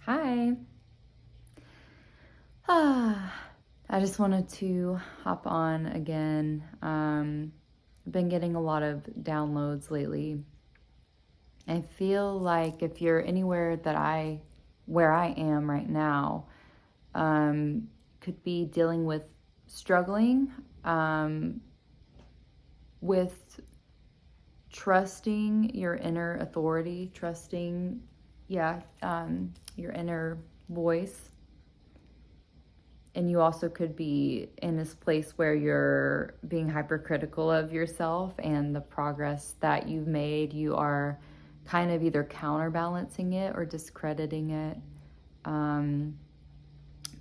Hi. I just wanted to hop on again. I've been getting a lot of downloads lately. I feel like if you're anywhere where I am right now, could be dealing with struggling, with trusting your inner authority, trusting, your inner voice. And you also could be in this place where you're being hypercritical of yourself and the progress that you've made. You are kind of either counterbalancing it or discrediting it,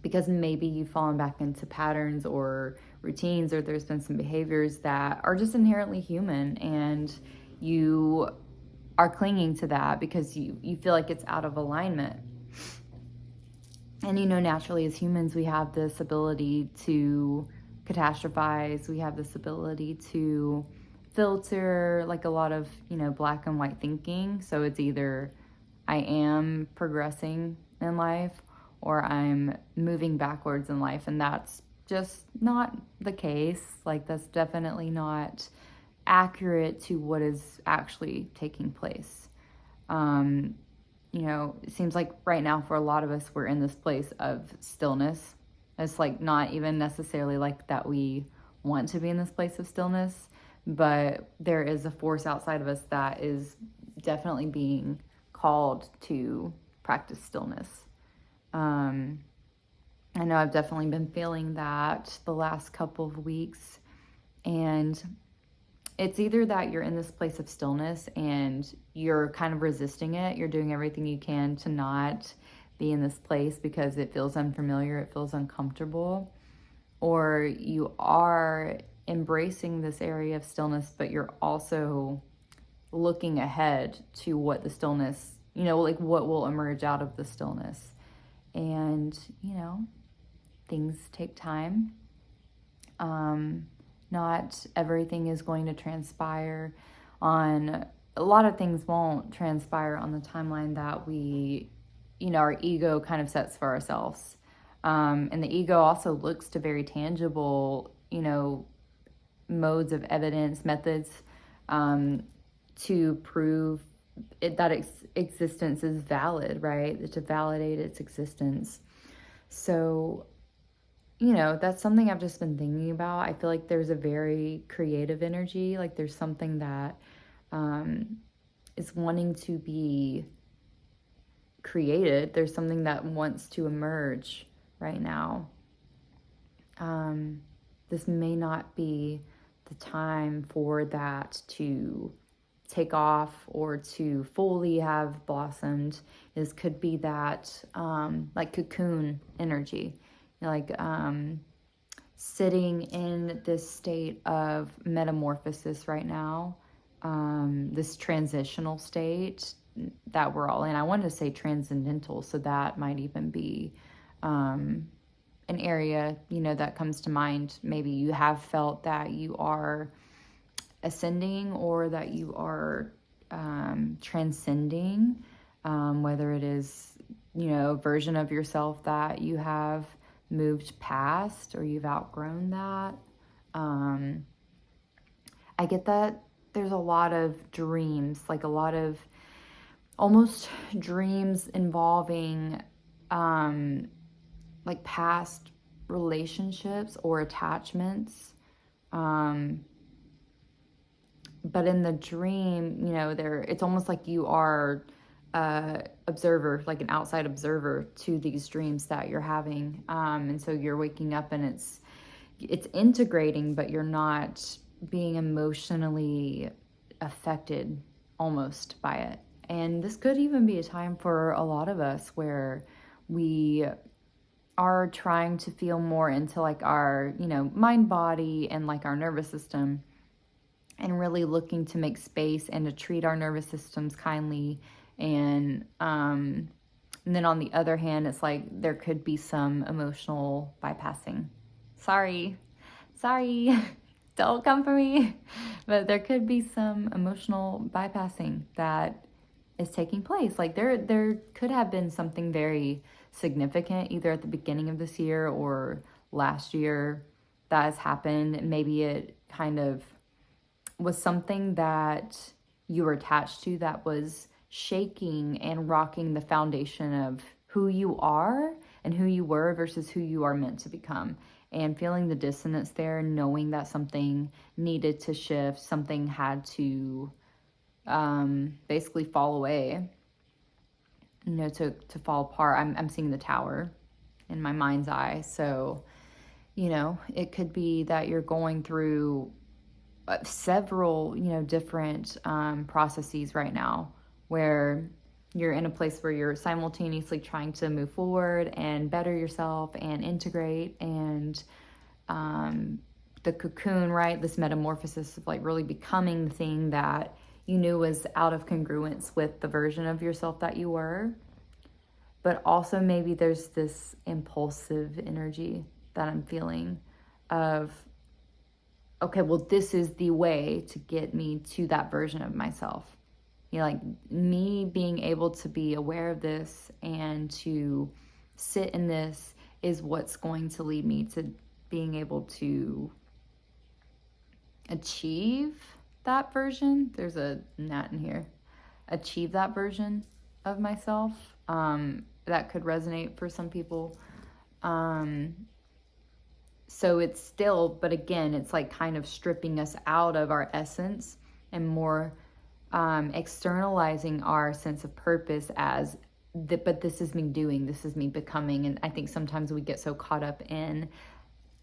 because maybe you've fallen back into patterns or routines, or there's been some behaviors that are just inherently human, and you are clinging to that because you feel like it's out of alignment. And naturally as humans, we have this ability to catastrophize. We have this ability to filter, like a lot of, black and white thinking. So it's either I am progressing in life or I'm moving backwards in life. And that's just not the case. Like, that's definitely not accurate to what is actually taking place. It seems like right now for a lot of us, we're in this place of stillness. It's like not even necessarily like that we want to be in this place of stillness, but there is a force outside of us that is definitely being called to practice stillness. I know I've definitely been feeling that the last couple of weeks, and it's either that you're in this place of stillness and you're kind of resisting it. You're doing everything you can to not be in this place because it feels unfamiliar, it feels uncomfortable. Or you are embracing this area of stillness, but you're also looking ahead to what the stillness, like what will emerge out of the stillness. And, things take time. Not everything is going to transpire on, a lot of things won't transpire on the timeline that we, our ego kind of sets for ourselves. And the ego also looks to very tangible, modes of evidence, methods, to prove that existence is valid, right? To validate its existence. So, that's something I've just been thinking about. I feel like there's a very creative energy. Like there's something that is wanting to be created. There's something that wants to emerge right now. This may not be the time for that to take off or to fully have blossomed. This could be that like cocoon energy. Like sitting in this state of metamorphosis right now, this transitional state that we're all in. I wanted to say transcendental, so that might even be an area, that comes to mind. Maybe you have felt that you are ascending or that you are transcending, whether it is, a version of yourself that you have moved past or you've outgrown that. I get that there's a lot of dreams, like a lot of almost dreams involving like past relationships or attachments. But in the dream, it's almost like you are observer, like an outside observer to these dreams that you're having. And so you're waking up and it's integrating, but you're not being emotionally affected almost by it. And this could even be a time for a lot of us where we are trying to feel more into like our, mind, body, and like our nervous system, and really looking to make space and to treat our nervous systems kindly. And then on the other hand, it's like there could be some emotional bypassing. Sorry, don't come for me. But there could be some emotional bypassing that is taking place. Like there could have been something very significant either at the beginning of this year or last year that has happened. Maybe it kind of was something that you were attached to that was shaking and rocking the foundation of who you are and who you were versus who you are meant to become. And feeling the dissonance there, knowing that something needed to shift, something had to basically fall away, to fall apart. I'm seeing the tower in my mind's eye. So, it could be that you're going through several, different processes right now where you're in a place where you're simultaneously trying to move forward and better yourself and integrate and the cocoon, right? This metamorphosis of like really becoming the thing that you knew was out of congruence with the version of yourself that you were. But also maybe there's this impulsive energy that I'm feeling of, okay, well, this is the way to get me to that version of myself. Like me being able to be aware of this and to sit in this is what's going to lead me to being able to achieve that version. There's a gnat in here. Achieve that version of myself. That could resonate for some people. So it's still, but again, it's like kind of stripping us out of our essence and more externalizing our sense of purpose as, but this is me doing, this is me becoming. And I think sometimes we get so caught up in,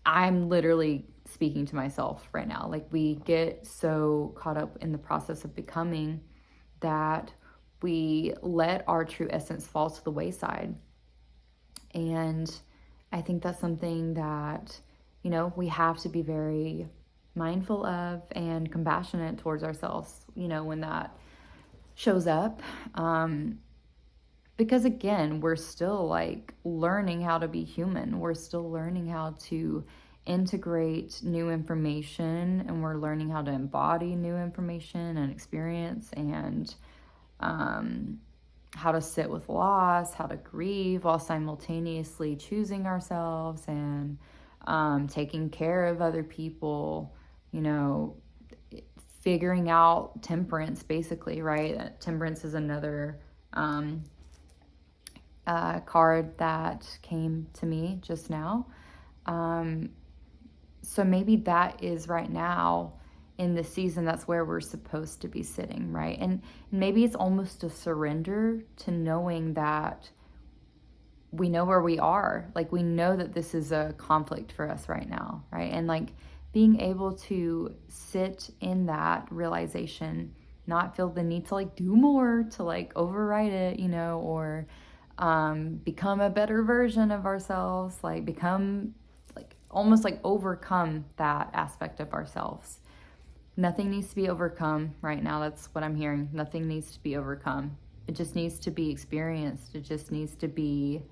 I'm literally speaking to myself right now. Like we get so caught up in the process of becoming that we let our true essence fall to the wayside. And I think that's something that, we have to be very mindful of and compassionate towards ourselves, when that shows up. Because again, we're still like learning how to be human. We're still learning how to integrate new information, and we're learning how to embody new information and experience, and how to sit with loss, how to grieve while simultaneously choosing ourselves and taking care of other people, figuring out temperance, basically, right? Temperance is another card that came to me just now. So maybe that is right now in the season, that's where we're supposed to be sitting, right? And maybe it's almost a surrender to knowing that we know where we are. Like we know that this is a conflict for us right now, right? And like being able to sit in that realization, not feel the need to like do more, to like override it, or become a better version of ourselves, like become like almost like overcome that aspect of ourselves. Nothing needs to be overcome right now. That's what I'm hearing. Nothing needs to be overcome. It just needs to be experienced. It just needs to be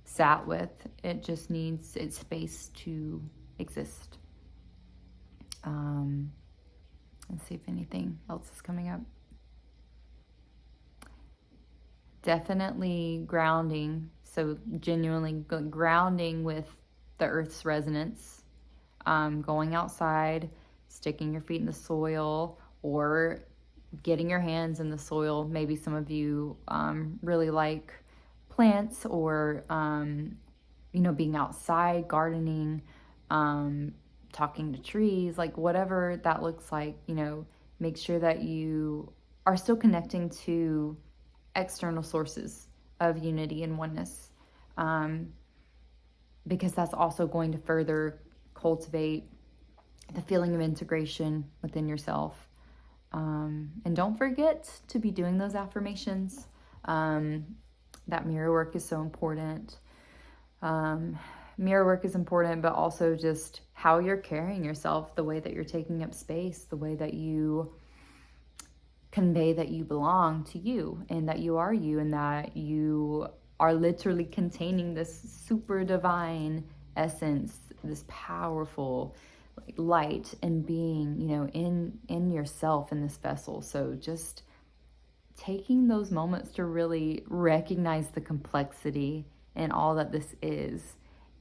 sat with. It just needs its space to exist. Let's see if anything else is coming up. Definitely grounding. So genuinely grounding with the earth's resonance. Going outside, sticking your feet in the soil, or getting your hands in the soil. Maybe some of you really like plants, or being outside, gardening, talking to trees, like whatever that looks like. Make sure that you are still connecting to external sources of unity and oneness, because that's also going to further cultivate the feeling of integration within yourself. And don't forget to be doing those affirmations. That mirror work is so important. Mirror work is important, but also just how you're carrying yourself, the way that you're taking up space, the way that you convey that you belong to you, and that you are you, and that you are literally containing this super divine essence, this powerful light and being, in yourself, in this vessel. So just taking those moments to really recognize the complexity and all that this is.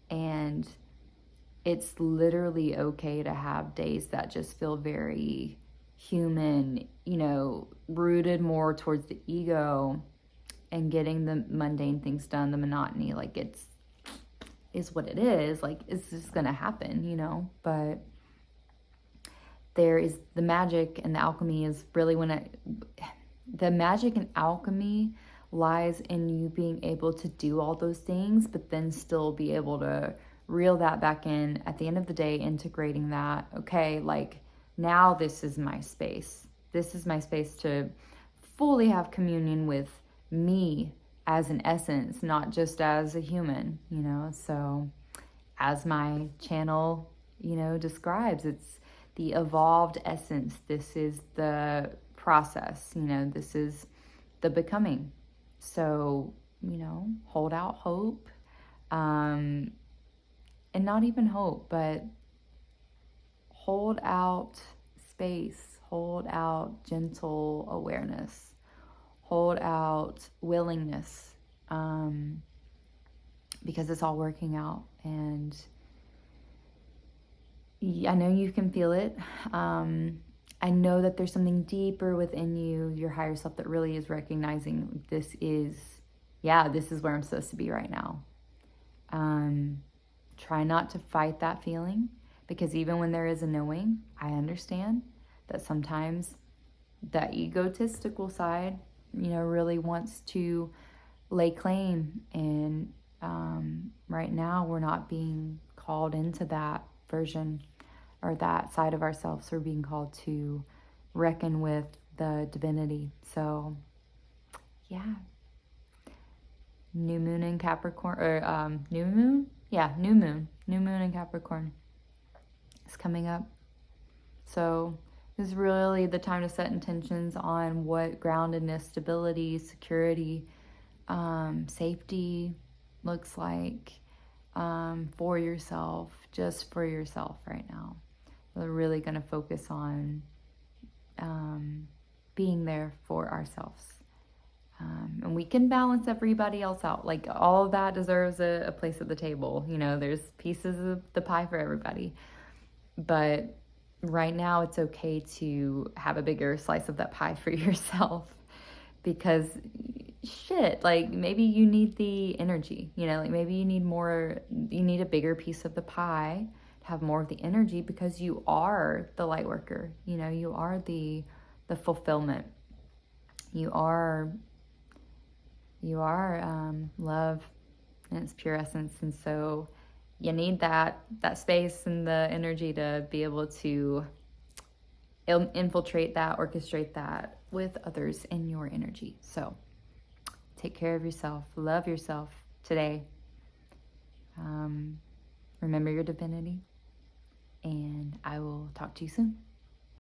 And it's literally okay to have days that just feel very human, you know, rooted more towards the ego and getting the mundane things done, the monotony, like it's is what it is. Like it's just gonna happen, you know. But there is the magic and the alchemy is really the magic and alchemy lies in you being able to do all those things, but then still be able to reel that back in at the end of the day, integrating that. Okay, like now this is my space. This is my space to fully have communion with me as an essence, not just as a human, you know. So as my channel, you know, describes, it's the evolved essence. This is the process, you know, this is the becoming. So, you know, hold out hope, and not even hope, but hold out space, hold out gentle awareness, hold out willingness, because it's all working out. And I know you can feel it. I know that there's something deeper within you, your higher self, that really is recognizing this is where I'm supposed to be right now. Try not to fight that feeling, because even when there is a knowing, I understand that sometimes that egotistical side, you know, really wants to lay claim. And right now we're not being called into that version or that side of ourselves. We're being called to reckon with the divinity. So yeah, new moon in Capricorn, or new moon in Capricorn is coming up. So this is really the time to set intentions on what groundedness, stability, security, safety looks like, for yourself, just for yourself right now. We're really going to focus on being there for ourselves. And we can balance everybody else out. Like all of that deserves a place at the table. You know, there's pieces of the pie for everybody. But right now it's okay to have a bigger slice of that pie for yourself, because shit, like maybe you need the energy, you know, like maybe you need a bigger piece of the pie to have more of the energy, because you are the light worker, you know, you are the fulfillment, you are love in its pure essence. And so you need that space and the energy to be able to infiltrate that, orchestrate that with others in your energy. So take care of yourself, love yourself today. Remember your divinity, and I will talk to you soon.